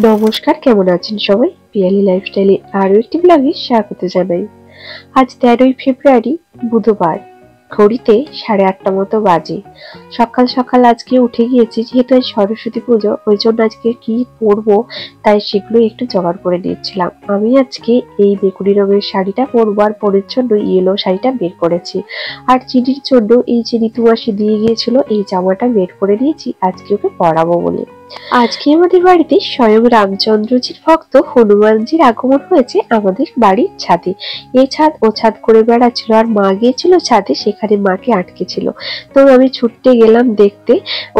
নমস্কার, কেমন আছেন সবাই? পিয়ালি লাইফস্টাইলে আরো একটি ব্লগে স্বাগত জানাই। আজ 13ই ফেব্রুয়ারি, বুধবার। ঘড়িতে 8:30 মতো বাজে। সকাল সকাল আজকে উঠে গিয়েছি, যেহেতু আজ সরস্বতী পুজো, ওই জন্য আজকে কি পরবো তাই সেগুলো একটু জোগাড় করে নিচ্ছিলাম। আমি আজকে এই বেগুনি রঙের শাড়িটা পরবো, আর পরের জন্য ইয়েলো শাড়িটা বের করেছি। আর চিনির জন্য এই যে ঋতু মাসি দিয়ে গিয়েছিল এই জামাটা বের করে নিয়েছি আজকে ওকে পরাবো বলে। আজকে আমাদের বাড়িতে স্বয়ং রামচন্দ্রজির ভক্ত হনুমানজির আগমন হয়েছে আমাদের বাড়ির ছাদে। এই ছাদ ও ছাদ করে বেড়াচ্ছিল, আর মা গিয়েছিল ছাদে, সেখানে মাকে আটকে ছিল। তো আমি ছুটতে গেলাম দেখতে,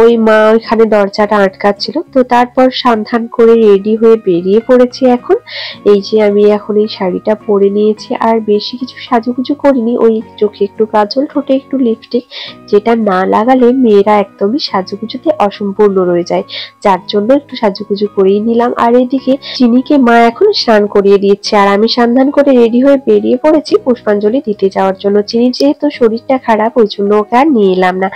ওই মা ওইখানে দরজাটা আটকাচ্ছিল। তো তারপর সাবধান করে রেডি হয়ে বেরিয়ে পড়েছি। এখন এই যে আমি এখন এই শাড়িটা পরে নিয়েছি, আর বেশি কিছু সাজুগুজু করিনি, ওই চোখে একটু কাজল, ঠোঁটে একটু লিপস্টিক, যেটা না লাগালে মেয়েরা একদমই সাজুগুজুতে অসম্পূর্ণ রয়ে যায়, যার জন্য একটু সাজুগুজু করেই নিলাম। আর এদিকে চিনিকে মা এখন স্নান করিয়ে দিচ্ছে, আর আমি সাবধান করে রেডি হয়ে বেরিয়ে পড়েছি পুষ্পাঞ্জলি দিতে যাওয়ার জন্য। চিনির যেহেতু শরীরটা খারাপ, ওই জন্য ওকে আর নিয়ে এলাম না।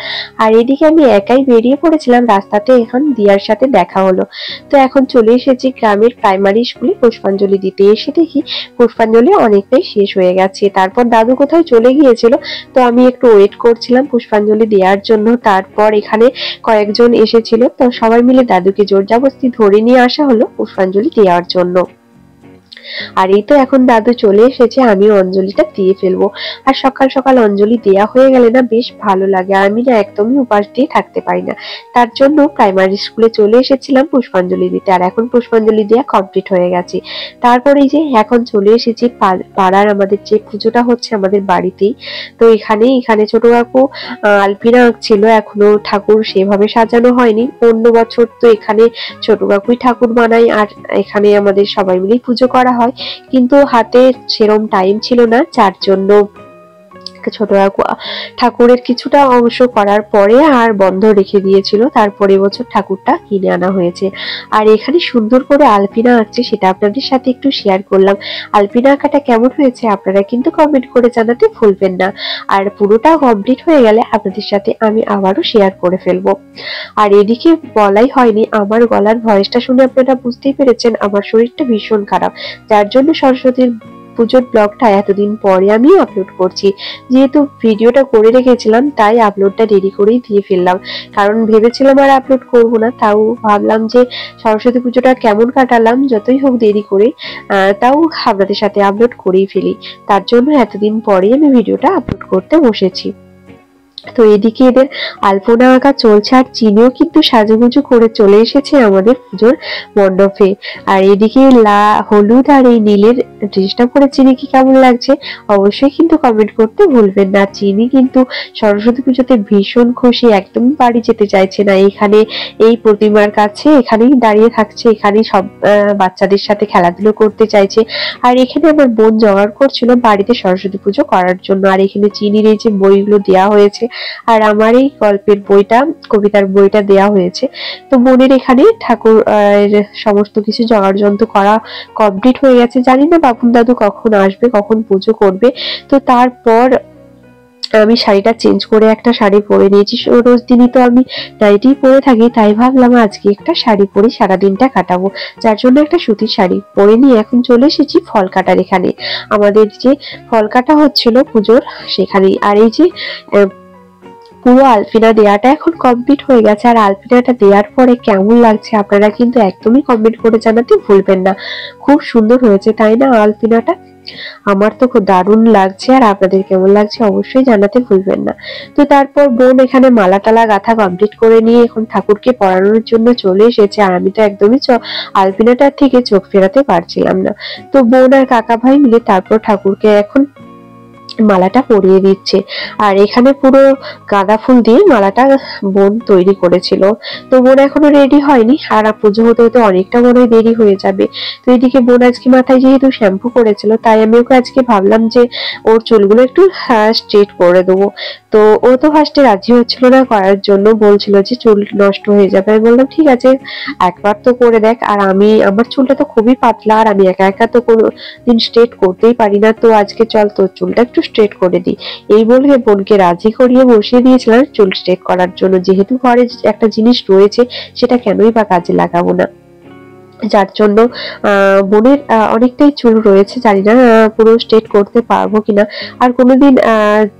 আর এদিকে আমি একাই বেরিয়ে পড়েছিলাম, রাস্তাতে এখন দিয়ার সাথে দেখা হলো। তো এখন চলে এসেছি গ্রামের প্রাইমারি স্কুলে পুষ্পাঞ্জলি দিতে। এসে দেখি পুষ্পাঞ্জলি অনেকটাই শেষ হয়ে গেছে। তারপর দাদু কোথাও চলে গিয়েছিল, তো আমি একটু ওয়েট করছিলাম পুষ্পাঞ্জলি দেওয়ার জন্য। তারপর এখানে কয়েকজন এসেছিল, তো সবাই মিলে দাদুকে জোর জবরদস্তি ধরে নিয়ে আসা হলো পুষ্পাঞ্জলি দেওয়ার জন্য। আর এই তো এখন দাদু চলে এসেছে, আমি অঞ্জলিটা দিয়ে ফেলবো। আর সকাল সকাল অঞ্জলি দেয়া হয়ে গেলে না বেশ ভালো লাগে, আমি না একদমই উপাস দিয়ে থাকতে পারি না। তার জন্য প্রাইমারি স্কুলে চলে এসেছিলাম পুষ্পাঞ্জলি দিতে। আর এখন পুষ্পাঞ্জলি দেওয়া কমপ্লিট হয়ে গেছে। তারপরে যে এখন চলে এসেছি পাড়ার আমাদের যে পুজোটা হচ্ছে আমাদের বাড়িতেই। তো এখানে ছোট কাকু আলপনা আঁকছিল, এখনো ঠাকুর সেভাবে সাজানো হয়নি। অন্য বছর তো এখানে ছোট কাকুই ঠাকুর বানায়, আর এখানে আমাদের সবাই মিলেই পুজো করা হয়, কিন্তু হাতে সেরম টাইম ছিল না, যার জন্য ছোট কাকু ঠাকুরের কিছুটা অংশ করার পরে আর বন্ধ রেখে দিয়েছিল। তারপরে বছর ঠাকুরটা কিনে আনা হয়েছে। আর এখানে সুন্দর করে আলপনা আঁকছে, সেটা আপনাদের সাথে একটু শেয়ার করলাম। আলপনা আঁকাটা কেমন হয়েছে আপনারা কিন্তু কমেন্ট করে জানাতে ভুলবেন না। আর পুরোটা কমপ্লিট হয়ে গেলে আপনাদের সাথে আমি আবারও শেয়ার করে ফেলবো। আর এদিকে বলাই হয়নি, আমার গলার ভয়েসটা শুনে আপনারা বুঝতেই পেরেছেন আমার শরীরটা ভীষণ খারাপ, যার জন্য সরস্বতীর পুজোর ব্লগটা এতদিন পরে আমি আপলোড করছি। যেহেতু ভিডিওটা করে রেখেছিলাম, তাই আপলোডটা দেরি করেই দিয়ে ফেললাম। কারণ ভেবেছিলাম আর আপলোড করব না, তাও ভাবলাম যে সরস্বতী পুজোটা কেমন কাটালাম, যতই হোক দেরি করে তাও আপনাদের সাথে আপলোড করেই ফেলি। তার জন্য এতদিন পরে আমি ভিডিওটা আপলোড করতে বসেছি। তো এদিকে এদের আলপনা আঁকা চলছে, আর চিনিও কিন্তু সাজুগুজু করে চলে এসেছে আমাদের পুজোর মণ্ডপে। আর এদিকে হলুদ আর এই নীলের ড্রেসটা পরে চিনিকে কেমন লাগছে অবশ্যই কিন্তু কমেন্ট করতে ভুলবেন না। চিনি কিন্তু সরস্বতী পুজোতে ভীষণ খুশি, একদম বাড়ি যেতে চাইছে না। এখানে এই প্রতিমার কাছে এখানেই দাঁড়িয়ে থাকছে, এখানেই সব বাচ্চাদের সাথে খেলাধুলো করতে চাইছে। আর এখানে আমার বোন জোগাড় করছিল বাড়িতে সরস্বতী পুজো করার জন্য। আর এখানে চিনির এই যে বইগুলো দেওয়া হয়েছে, আর আমার এই গল্পের বইটা, কবিতার বইটা দেয়া হয়েছে। তো বোনের এখানে ঠাকুর সমস্ত কিছু জোগাড় যন্ত্র করা কমপ্লিট হয়ে গেছে। জানি না বাপুন দাদু কখন আসবে, কখন পুজো করবে। তো তারপর আমি শাড়িটা চেঞ্জ করে একটা শাড়ি পরে নিয়েছি। রোজ দিনই তো আমি নাইটি পরে থাকি, তাই ভাবলাম আজকে একটা শাড়ি পরে সারাদিনটা কাটাবো, যার জন্য একটা সুতির শাড়ি পরে নিয়ে এখন চলে এসেছি ফল কাটার এখানে। আমাদের যে ফল কাটা হচ্ছিল পুজোর সেখানেই। আর এই যে পুরো আলপনা দেওয়াটা এখন কমপ্লিট হয়ে গেছে। আর আলপনাটা দেওয়ার পরে কেমন লাগছে আপনারা কিন্তু একদমই কমেন্ট করে জানাতে ভুলবেন না। খুব সুন্দর হয়েছে তাই না আলপনাটা? আমার তো খুব দারুণ লাগছে, আর আপনাদের কেমন লাগছে অবশ্যই জানাতে ভুলবেন না। তো তারপর বোন এখানে মালা টালা গাঁথা কমপ্লিট করে নিয়ে এখন ঠাকুরকে পরানোর জন্য চলে এসেছে। আর আমি তো একদমই আলপনাটার থেকে চোখ ফেরাতে পারছিলাম না। তো বোন আর কাকা ভাই মিলে তারপর ঠাকুরকে এখন মালাটা পরিয়ে দিচ্ছে। আর এখানে পুরো গাঁদা ফুল দিয়ে মালাটা বোন তৈরি করেছিল। তো বোন এখনো রেডি হয়নি, আর পুজো হতে হতে অনেকটা মনে হয় দেরি হয়ে যাবে। তো এদিকে বোন আজকে মাথায় যেহেতু শ্যাম্পু করেছিল, তাই আমি ওকে আজকে ভাবলাম যে ওর চুলগুলো একটু স্ট্রেট করে দেবো। তো ও তো ফার্স্টে রাজি হচ্ছিল না করার জন্য, বলছিল যে চুল নষ্ট হয়ে যাবে। আমি বললাম ঠিক আছে একবার তো করে দেখ। আর আমার চুলটা তো খুবই পাতলা, আর আমি একা একা তো কোনো দিন স্ট্রেট করতেই পারি না। তো আজকে চল তোর চুলটা একটু স্ট্রেট করে দিই, এই বলে বোনকে রাজি করিয়ে বসিয়ে দিয়েছিলাম চুল স্ট্রেট করার জন্য। যেহেতু ঘরে একটা জিনিস রয়েছে, সেটা কেনই বা কাজে লাগাবো না। যার জন্য বোনের অনেকটাই চুল রয়েছে, জানি না পুরো স্ট্রেট করতে পারবো কিনা। আর কোনোদিন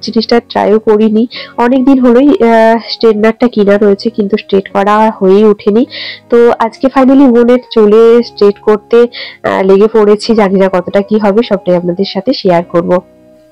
জিনিসটা ট্রাইও করিনি, অনেকদিন হলোই স্ট্রেটনারটা কিনা রয়েছে কিন্তু স্ট্রেট করা হয়েই ওঠেনি। তো আজকে ফাইনালি বোনের চুলে স্ট্রেট করতে লেগে পড়েছি, জানি না কতটা কি হবে, সবটাই আপনাদের সাথে শেয়ার করব।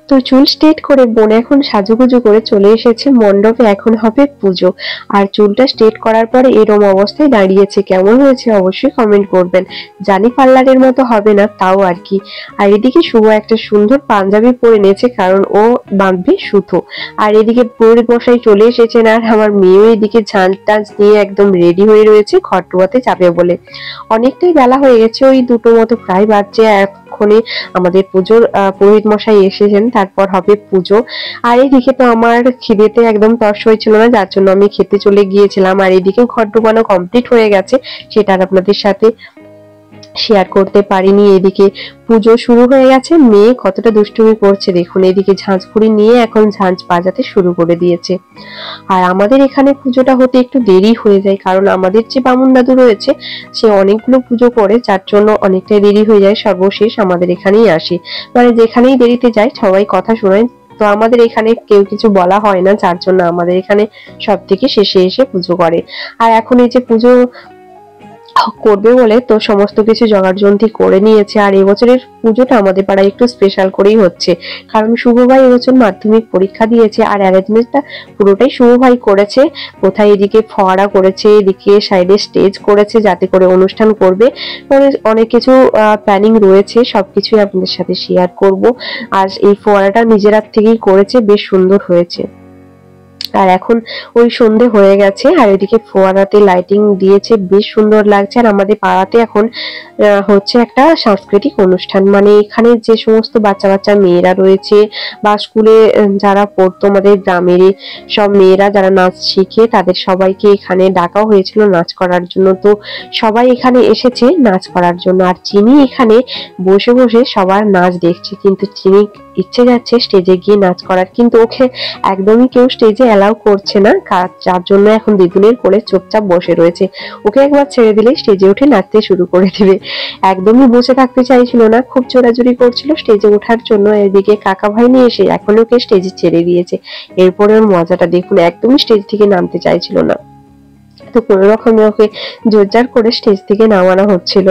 তো চুল স্ট্রেট করে বোন এখন সাজুগুজু করে চলে এসেছে মণ্ডপে, এখন হবে পুজো। আর চুলটা স্ট্রেট করার পরে এরম অবস্থায় দাঁড়িয়েছে, কেমন হয়েছে অবশ্যই কমেন্ট করবেন। জানি পার্লারের মতো হবে না, তাও আর কি। আর এদিকে শুভ একটা সুন্দর পাঞ্জাবি পরে নিয়েছে, কারণ ও বাঁধবে সুতো। আর এদিকে পুরোহিত মশাই চলে এসেছেন, আর আমার মেয়েও এদিকে ঝাঁঝ টাঁঝ নিয়ে একদম রেডি হয়ে রয়েছে খট্টুয়াতে যাবে বলে। অনেকটাই বেলা হয়ে গেছে, ওই 2টো মতো প্রায় বাজছে। এক্ষুনি আমাদের পুজোর পুরোহিত মশাই এসেছেন, তারপর হবে পুজো। আর এইদিকে তো আমার খিদেতে একদম তর্স হয়েছিল না, যার জন্য আমি খেতে চলে গিয়েছিলাম। আর এদিকে ঘট ঢোকানো কমপ্লিট হয়ে গেছে, সেটা আর আপনাদের সাথে শেয়ার করতে পারিনি। এদিকে পুজো শুরু হয়ে গেছে, মেয়ে কতটা দুষ্টুমি করছে দেখুন। এদিকে ঝাঁঝখুড়ি নিয়ে এখন ঝাঁঝ বাজাতে শুরু করে দিয়েছে। আর আমাদের এখানে পুজোটা হতে একটু দেরি হয়ে যায়, কারণ আমাদের যে বামুন দাদু রয়েছে সে অনেকগুলো পুজো করে, যার জন্য অনেকটাই দেরি হয়ে যায়। সর্বশেষ আমাদের এখানেই আসে, মানে যেখানেই দেরিতে যায় সবাই কথা শোনায়। তো আমাদের এখানে কেউ কিছু বলা হয় না, যার জন্য আমাদের এখানে সব থেকে শেষে এসে পুজো করে। আর এখন এই যে পুজো করবে বলে তো সমস্ত কিছু জোগাড়যন্ত্রী করে নিয়েছে। আর এবছরের পুজোটা আমাদের পাড়ায় একটু স্পেশাল করেই হচ্ছে, কারণ শুভ ভাই এবছর মাধ্যমিক পরীক্ষা দিয়েছে। আর অ্যারেঞ্জমেন্টটা পুরোটাই শুভ ভাই করেছে। কোথায় এদিকে ফোয়ারা করেছে, এদিকে সাইডে স্টেজ করেছে যাতে করে অনুষ্ঠান করবে, মানে অনেক কিছু প্ল্যানিং রয়েছে, সবকিছুই আপনাদের সাথে শেয়ার করব। আর এই ফোয়ারাটা নিজের থেকেই করেছে, বেশ সুন্দর হয়েছে। আর এখন ওই সন্ধে হয়ে গেছে, আর এদিকে ফোয়ারাতে লাইটিং দিয়েছে, বেশ সুন্দর লাগছে। আর আমাদের পাড়াতে এখন হচ্ছে একটা সাংস্কৃতিক অনুষ্ঠান, মানে এখানে যে সমস্ত বাচ্চা বাচ্চা মেয়েরা রয়েছে বা স্কুলে যারা পড়তো আমাদের গ্রামের সব মেয়েরা যারা নাচ শিখে, তাদের সবাইকে এখানে ডাকা হয়েছিল নাচ করার জন্য। তো সবাই এখানে এসেছে নাচ করার জন্য। আর চিনি এখানে বসে বসে সবার নাচ দেখছে, কিন্তু চিনি ইচ্ছে যাচ্ছে স্টেজে গিয়ে নাচ করার, কিন্তু ওকে একদমই কেউ স্টেজে অ্যালাউ করছে না, যার জন্য এখন দিদুনের কোলে চুপচাপ বসে রয়েছে। ওকে একবার ছেড়ে দিলে স্টেজে উঠে নাচতে শুরু করে দিবে। একদমই বসে থাকতে চাইছিল না, খুব চোরাচুরি করছিল স্টেজে ওঠার জন্য। এদিকে কাকা ভাই নিয়ে এসে এখন ওকে স্টেজে ছেড়ে দিয়েছে। এরপরে ওর মজাটা দেখুন, একদমই স্টেজ থেকে নামতে চাইছিল না, তো কোনো রকমে ওকে জোরজার করে স্টেজ থেকে নামানো হচ্ছিল।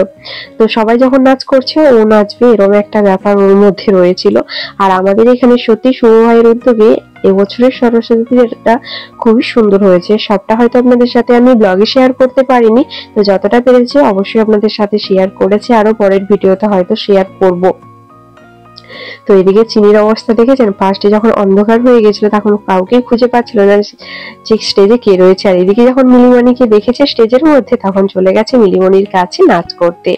তো সবাই যখন নাচ করছে ও নাচবে, এরকম একটা ব্যাপার ওর মধ্যে রয়েছিল। আর আমাদের এখানে সত্যি শুভ ভাইয়ের উদ্যোগে এবছরের সরস্বতী পুজোটা খুবই সুন্দর হয়েছে। সবটা হয়তো আপনাদের সাথে আমি ব্লগে শেয়ার করতে পারিনি, তো যতটা পেরেছি অবশ্যই আপনাদের সাথে শেয়ার করেছি, আরো পরের ভিডিওতে হয়তো শেয়ার করব। তো এদিকে চিনির অবস্থা দেখেছেন, ফার্স্টে যখন অন্ধকার হয়ে গেছিল তখন কাউকেই খুঁজে পাচ্ছিল না যে স্টেজে কে রয়েছে। আর এদিকে যখন মিলিমণিকে দেখেছে স্টেজের মধ্যে, তখন চলে গেছে মিলিমণির কাছে নাচ করতে।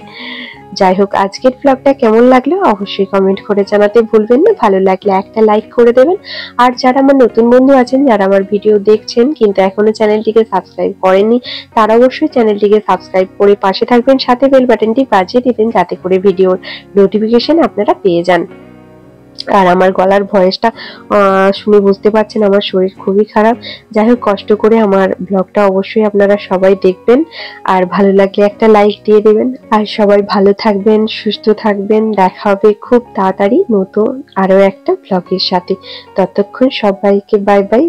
যাই হোক, আজকের ব্লগটা কেমন লাগলো অবশ্যই কমেন্ট করে জানাতে ভুলবেন না। ভালো লাগলে একটা লাইক করে দেবেন। আর যারা আমার নতুন বন্ধু আছেন, যারা আমার ভিডিও দেখছেন কিন্তু এখনো চ্যানেলটিকে সাবস্ক্রাইব করেননি, তারা অবশ্যই চ্যানেলটিকে সাবস্ক্রাইব করে পাশে থাকবেন, সাথে বেল বাটনটি বাজিয়ে দিবেন যাতে করে ভিডিওর নোটিফিকেশন আপনারা পেয়ে যান। আর আমার গলার ভয়েসটা শুনে বুঝতে পারছেন আমার শরীর খুবই খারাপ। যাই হোক, কষ্ট করে আমার ব্লগটা অবশ্যই আপনারা সবাই দেখবেন, আর ভালো লাগলে একটা লাইক দিয়ে দেবেন। আর সবাই ভালো থাকবেন, সুস্থ থাকবেন। দেখা হবে খুব তাড়াতাড়ি নতুন আরো একটা ব্লগের সাথে। ততক্ষণ সবাইকে বাই বাই।